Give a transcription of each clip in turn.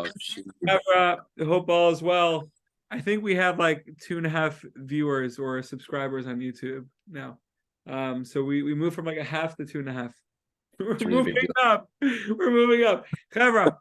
Oh, shoot. Hope all is well. I think we have like 2.5 viewers or subscribers on YouTube now. So we moved from like a half to 2.5. We're It's really moving big deal. up. We're moving up. Chevra,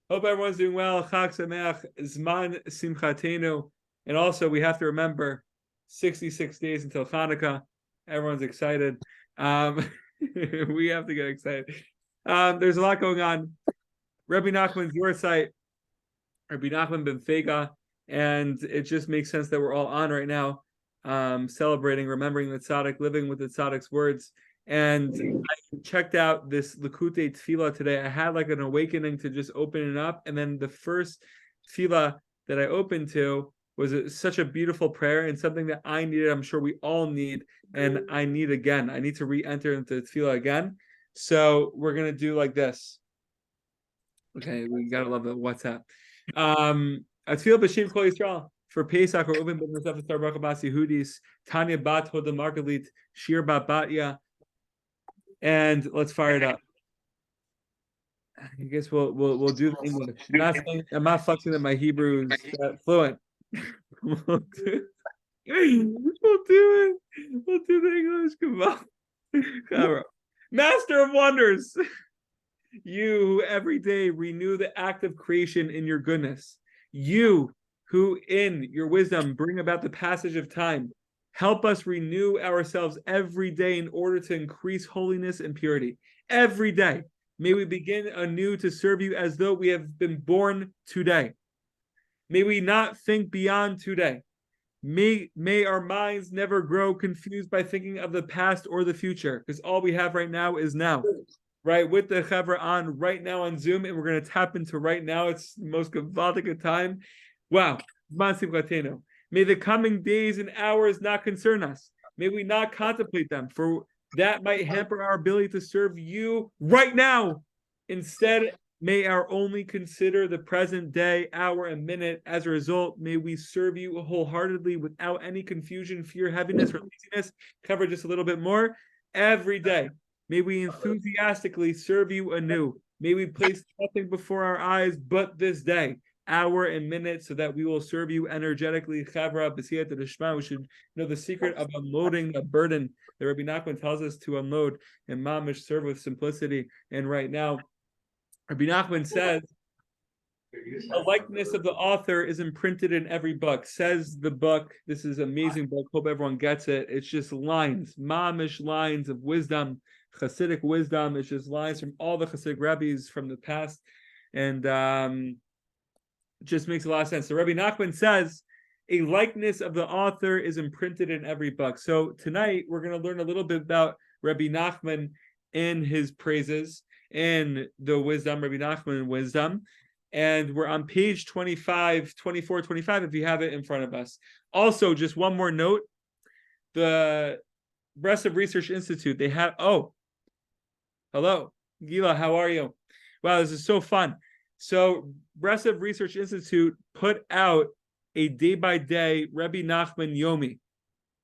hope everyone's doing well. Chag Sameach, Zman Simchatenu. And also, we have to remember 66 days until Hanukkah. Everyone's excited. We have to get excited. There's a lot going on. Rebbe Nachman's Yarzeit, Rebbe Nachman ben Fega, and it just makes sense that we're all on right now, celebrating, remembering the tzaddik, living with the tzaddik's words. And I checked out this Likutei Tefillah today. I had like an awakening to just open it up, and then the first tefillah that I opened to was such a beautiful prayer and something that I needed. I'm sure we all need, and I need again. I need to re-enter into tefillah again. So we're gonna do like this. Okay, we gotta love the WhatsApp. Atfil b'shem Kol Yisrael for Pesach or Uven ben Yosef Star Baruch Bas Yehudis Tanya Bat Hoda Margalit Shir Bat Batya, and let's fire it up. I guess we'll do the English. I'm not flexing that my Hebrew is fluent. We'll do it. We'll do the English. Come on, Master of Wonders. You who every day renew the act of creation in your goodness. You who in your wisdom bring about the passage of time. Help us renew ourselves every day in order to increase holiness and purity. Every day. May we begin anew to serve you as though we have been born today. May we not think beyond today. May our minds never grow confused by thinking of the past or the future, because all we have right now is now. Right, with the Chevra on right now on Zoom, and we're going to tap into right now. It's the most gavaldic time. Wow. May the coming days and hours not concern us. May we not contemplate them, for that might hamper our ability to serve you right now. Instead, may our only consider the present day, hour, and minute. As a result, may we serve you wholeheartedly without any confusion, fear, heaviness, or laziness. Cover just a little bit more. Every day. May we enthusiastically serve you anew. May we place nothing before our eyes but this day, hour, and minute, so that we will serve you energetically. Chavra, b'siyat d'shma. We should know the secret of unloading a burden that Rabbi Nachman tells us to unload, and mamish serve with simplicity. And right now, Rabbi Nachman says, the likeness of the author is imprinted in every book. Says the book, this is an amazing book. Hope everyone gets it. It's just lines, mamish lines of wisdom. Hasidic wisdom. It's just lines from all the Hasidic rabbis from the past, and it just makes a lot of sense. So Rabbi Nachman says a likeness of the author is imprinted in every book. So tonight we're going to learn a little bit about Rabbi Nachman in his praises and the wisdom, Rabbi Nachman wisdom, and we're on page 24, 25 if you have it in front of us. Also, just one more note: the Breslov Research Institute, they have hello, Gila, how are you? Wow, this is so fun. So Breslov Research Institute put out a day-by-day Rebbe Nachman Yomi.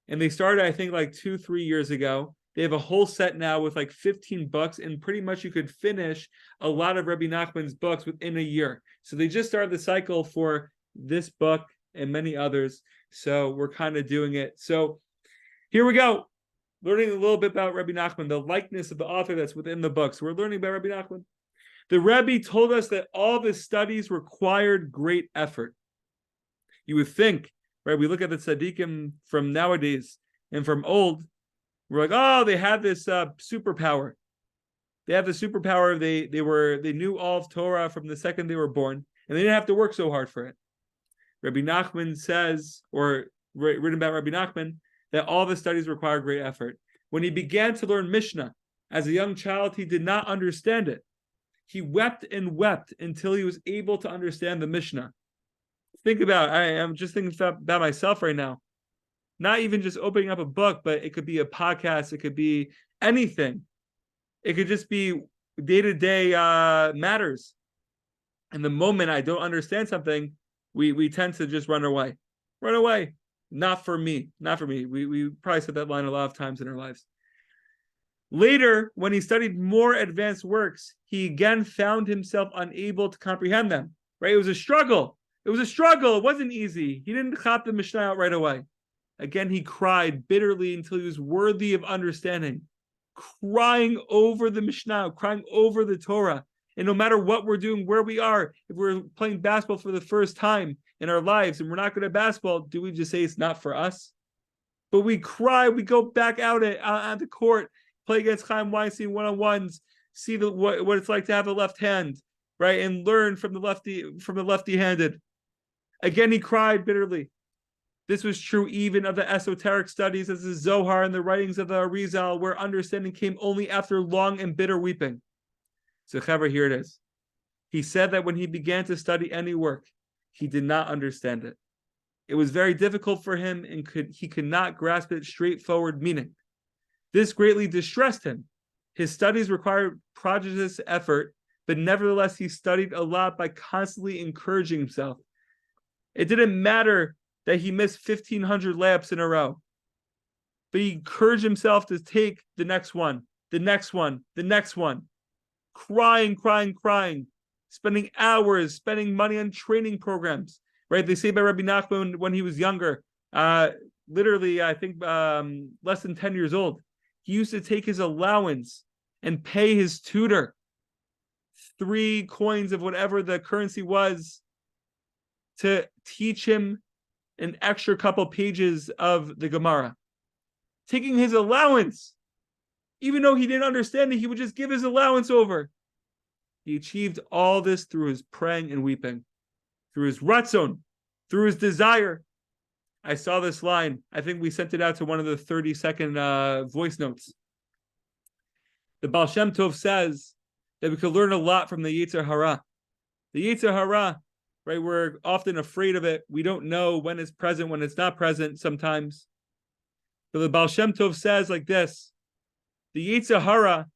And they started, I think, like 2-3 years ago. They have a whole set now with like 15 books, and pretty much you could finish a lot of Rebbe Nachman's books within a year. So they just started the cycle for this book and many others. So we're kind of doing it. So here we go. Learning a little bit about Rebbe Nachman, the likeness of the author that's within the book. So we're learning about Rebbe Nachman. The Rebbe told us that all the studies required great effort. You would think, right? We look at the tzaddikim from nowadays and from old. We're like, oh, they have this superpower. They have the superpower. They knew all of Torah from the second they were born, and they didn't have to work so hard for it. Rabbi Nachman says, or written about Rabbi Nachman, that all the studies require great effort. When he began to learn Mishnah as a young child, he did not understand it. He wept and wept until he was able to understand the Mishnah. Think about it. I'm just thinking about myself right now. Not even just opening up a book, but it could be a podcast. It could be anything. It could just be day-to-day matters. And the moment I don't understand something, we tend to just run away. Run away. Not for me. Not for me. We probably said that line a lot of times in our lives. Later, when he studied more advanced works, he again found himself unable to comprehend them. right? It was a struggle. It was a struggle. It wasn't easy. He didn't chop the Mishnah out right away. Again, he cried bitterly until he was worthy of understanding, crying over the Mishnah, crying over the Torah. And no matter what we're doing, where we are, if we're playing basketball for the first time in our lives and we're not good at basketball, do we just say it's not for us? But we cry, we go back out at the court, play against Chaim Weinstein one-on-ones, see what it's like to have a left hand, right? And learn from the lefty-handed. Again, he cried bitterly. This was true even of the esoteric studies as the Zohar and the writings of the Arizal, where understanding came only after long and bitter weeping. So, Chaver, here it is. He said that when he began to study any work, he did not understand it. It was very difficult for him, and he could not grasp its straightforward meaning. This greatly distressed him. His studies required prodigious effort, but nevertheless he studied a lot by constantly encouraging himself. It didn't matter that he missed 1,500 layups in a row, but he encouraged himself to take the next one, the next one, the next one, crying, spending hours, spending money on training programs, right? They say by Rebbe Nachman when he was younger, literally, I think less than 10 years old, he used to take his allowance and pay his tutor 3 coins of whatever the currency was to teach him an extra couple pages of the Gemara. Taking his allowance, even though he didn't understand it, he would just give his allowance over. He achieved all this through his praying and weeping, through his ratzon, through his desire. I saw this line. I think we sent it out to one of the 30-second voice notes. The Baal Shem Tov says that we could learn a lot from the Yetzer Hara. The Yetzer Hara, right, we're often afraid of it. We don't know when it's present, when it's not present sometimes. But the Baal Shem Tov says like this: the Yetzer Hara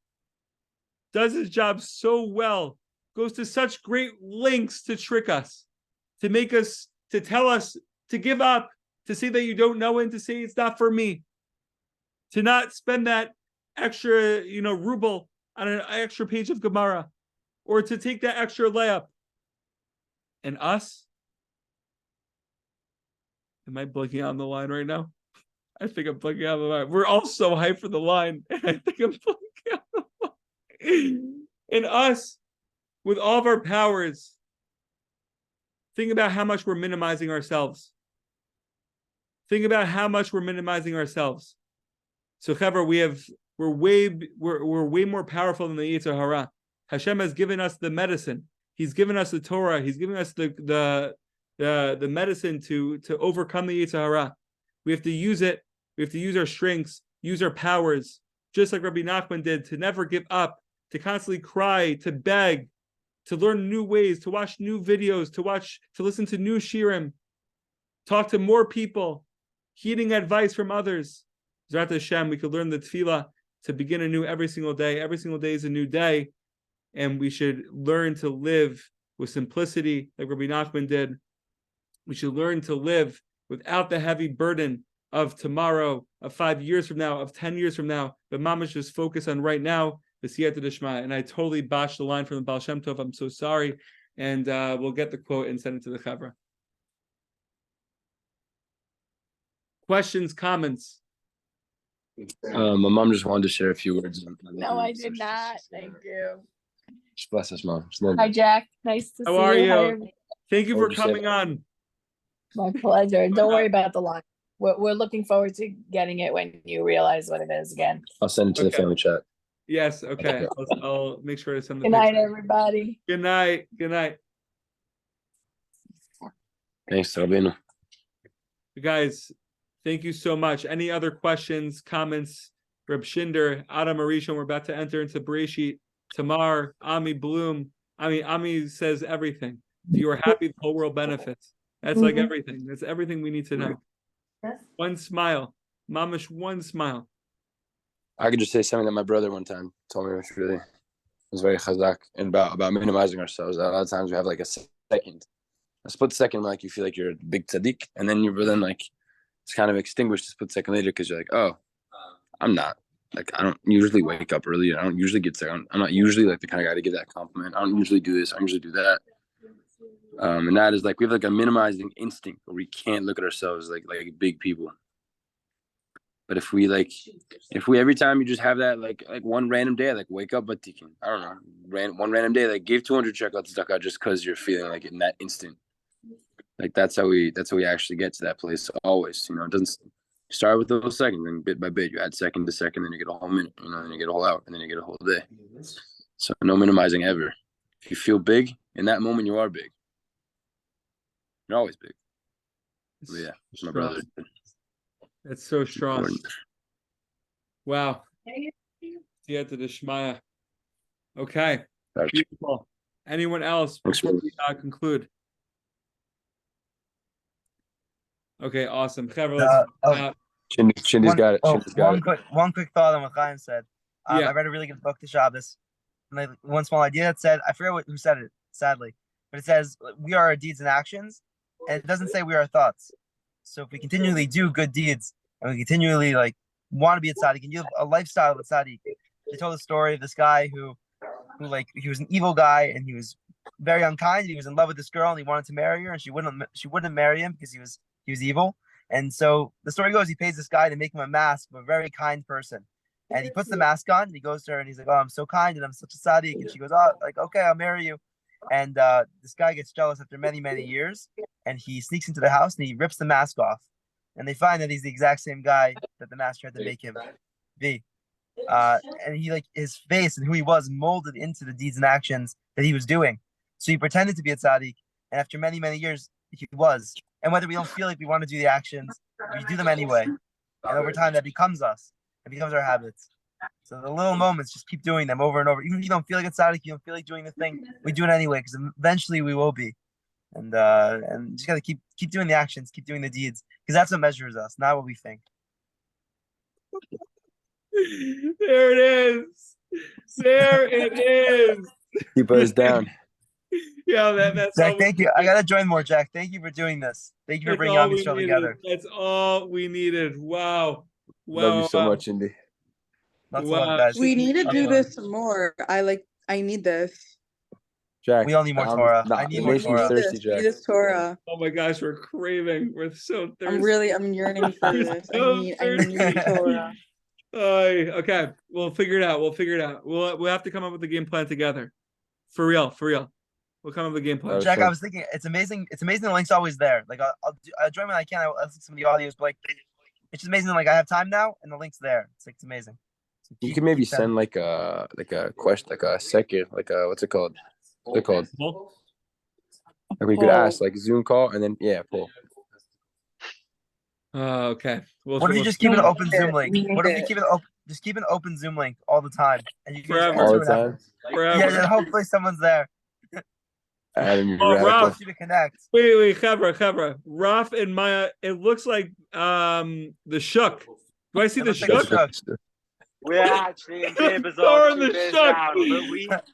does his job so well, goes to such great lengths to trick us, to make us, to tell us to give up, to say that you don't know and to say it's not for me, to not spend that extra, ruble on an extra page of Gemara, or to take that extra layup. And us? Am I blinking out on the line right now? I think I'm blinking out on the line. We're all so hyped for the line, and I think I'm blinking out on the line. And us, with all of our powers, think about how much we're minimizing ourselves. Think about how much we're minimizing ourselves. So, Chaver, we're way more powerful than the Yetzer Hara. Hashem has given us the medicine. He's given us the Torah. He's given us the medicine to overcome the Yetzer Hara. We have to use it. We have to use our strengths, use our powers, just like Rabbi Nachman did, to never give up, to constantly cry, to beg, to learn new ways, to watch new videos, to listen to new shirim, talk to more people, heeding advice from others. Zrat Hashem, we could learn the tefillah to begin anew every single day. Every single day is a new day. And we should learn to live with simplicity, like Rabbi Nachman did. We should learn to live without the heavy burden of tomorrow, of 5 years from now, of 10 years from now. But mama's just focus on right now, the siyata d'shma. And I totally botched the line from the Baal Shem Tov. I'm so sorry. And we'll get the quote and send it to the Chavra. Questions, comments? My mom just wanted to share a few words. No, I did not. Thank you. Just bless us, Mom. Hi, Jack. Nice to see you. How are you? Hi, Thank you for coming on. my pleasure. Don't worry about the line. We're looking forward to getting it when you realize what it is again. I'll send it to the family chat. Yes, okay. I'll make sure to send the Good night, picture. everybody. Good night. Good night. Thanks, Rabbeinu. Guys, thank you so much. Any other questions, comments? Reb Shinder, Adam Arishon, we're about to enter into Bereshit. Tamar, Ami Bloom. Ami says everything. If you are happy, the whole world benefits. That's like everything. That's everything we need to know. Yes. One smile. Mamish, one smile. I could just say something that my brother one time told me, which really was very chazak, and about minimizing ourselves. A lot of times we have like a split second, like you feel like you're a big tzaddik, and then like it's kind of extinguished a split second later because you're like, oh, I'm not. Like, I don't usually wake up early. I don't usually get there. I'm not usually like the kind of guy to give that compliment. I don't usually do this. I usually do that. And that is like we have like a minimizing instinct where we can't look at ourselves like big people. But if we every time you just have that like one random day, like wake up but tikkun, I don't know, one random day, like give 200 shekel tzedakah just because you're feeling like in that instant. Like that's how we actually get to that place always. It doesn't start with those seconds, and bit by bit you add second to second, then you get a whole minute, then you get a whole hour, and then you get a whole day. So no minimizing ever. If you feel big in that moment, you are big. You're always big. But yeah, it's my brother. It's so strong. Important. Wow. Siyata d'shmaya. Okay. Beautiful. Anyone else before we conclude? Okay, awesome. Shindy's got it. One quick thought on what Chaim said. I read a really good book, the Shabbos. And one small idea that said, I forget who said it, sadly, but it says, we are our deeds and actions, and it doesn't say we are our thoughts. So if we continually do good deeds, and we continually want to be a tzaddik, and you have a lifestyle of a tzaddik. They told the story of this guy who he was an evil guy, and he was very unkind. He was in love with this girl, and he wanted to marry her, and she wouldn't marry him because he was evil. And so the story goes, he pays this guy to make him a mask of a very kind person. And he puts the mask on, and he goes to her, and he's like, "Oh, I'm so kind, and I'm such a tzaddik." And she goes, "Oh, okay, I'll marry you." And this guy gets jealous after many, many years, and he sneaks into the house, and he rips the mask off. And they find that he's the exact same guy that the master had to make him be. And he his face and who he was molded into the deeds and actions that he was doing. So he pretended to be a tzaddik, and after many, many years, he was. And whether we don't feel like we want to do the actions, we do them anyway. And over time, that becomes us. It becomes our habits. So the little moments, just keep doing them over and over. Even if you don't feel like it's tzaddik, you don't feel like doing the thing, we do it anyway, because eventually we will be. And just gotta keep doing the actions, keep doing the deeds, because that's what measures us, not what we think. There it is. There it is. Keep us down. Yeah, that's Jack, thank you. I gotta join more, Jack. Thank you for doing this. Thank you for bringing all these show together. That's all we needed. Wow. Love you so much, Indy. Lots of love, guys. We need to do this more. I need this. Jack, we all need more Torah. I need more Torah. Thirsty, Jack. We need this Torah. Oh my gosh, we're craving. We're so thirsty. I'm yearning for this. I need Torah. Okay, we'll figure it out. We'll have to come up with a game plan together. For real. We'll come up with a game plan. Jack, I was thinking, it's amazing. It's amazing the link's always there. I'll join when I can. I'll listen to some of the audios, but it's just amazing. I have time now, and the link's there. It's amazing. So you can maybe send a question, a second, what's it called? What's it called? We could ask Zoom call, and then pull. Okay. What if you just keep an open Zoom link? What if you keep an open Zoom link all the time, and you can all the time? Forever. Yeah, then hopefully someone's there. Ralph, you to connect. Wait, Chevra. Ralph and Maya, it looks like the Shuk. Do I see the Shuk? We're actually in Beer Bazaar 2 beers down, but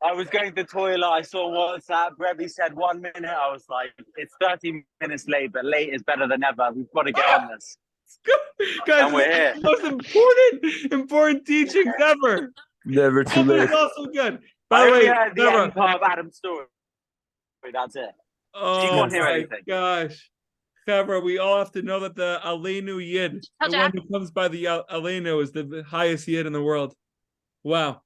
I was going to the toilet, I saw WhatsApp, Rebbe said 1 minute, I was like, it's 30 minutes late, but late is better than ever. We've got to get on this. Guys, and we're here. Most important teachings ever. Never too late. It's also good. By the way, the end part of Adam's story. That's it. Oh, you can't hear anything. Gosh. Chevra, we all have to know that the Aleinu Yid, the one who comes by the Aleinu, is the highest Yid in the world. Wow.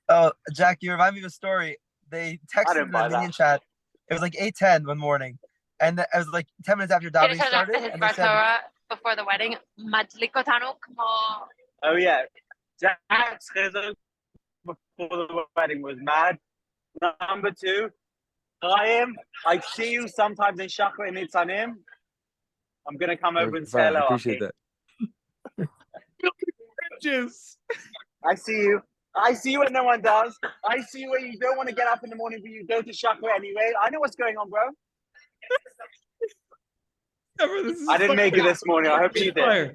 Oh, Jack, you remind me of a story. They texted in the minion chat. It was 8:10 one morning, and it was 10 minutes after davening started. And they said, before the wedding, oh yeah, Jack's chizuk before the wedding was mad. Number 2, Chaim, I see you sometimes in Shachar and Nitzanim. I'm gonna come over and say hello. I appreciate that. I see you. I see you when no one does. I see you when you don't want to get up in the morning, but you go to Shachar anyway. I know what's going on, bro. I didn't make it this morning. I hope you did.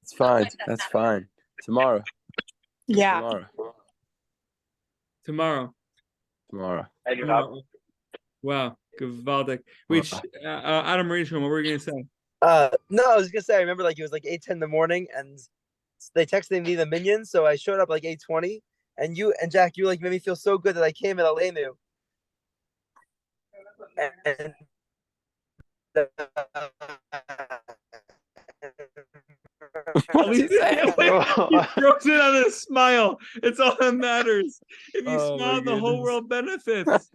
It's fine. That's fine. Tomorrow. Yeah. Tomorrow. Wow. Gewaldic. Wait, Adam Rishon, what were you going to say? No, I was going to say, I remember it was 8:10 in the morning, and they texted me the minions, so I showed up 8:20, and you and Jack, you made me feel so good that I came at Aleinu. And, At least he throws it on a smile. It's all that matters. If you smile, the whole world benefits.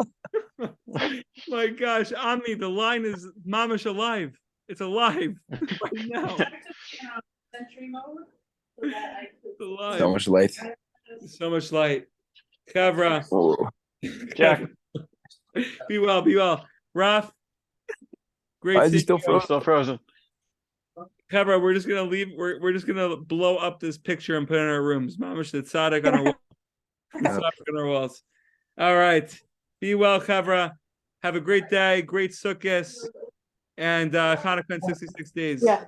My gosh, Ami, the line is mamish alive. It's alive right now. Alive. So much light. So much light. Kavra. Oh. Jack. Be well, be well. Raf. Great. Why is he seeing still you. Still frozen. Kavra, we're just gonna leave. We're just gonna blow up this picture and put it in our rooms. Mamish the tzaddik on our walls. Tzaddik on our walls. All right. Be well, Kavra. Have a great day. Great sukkahs. And Hanukkah in 66 days. Yeah.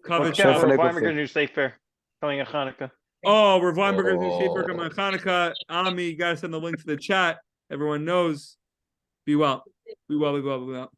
What's Chef Rav Nicholas. Weinberger's new state fair coming at Hanukkah? Oh, Rav Weinberger's new Sefer coming on Hanukkah. Ami, you gotta send the link to the chat. Everyone knows. Be well. Be well, be well, be well.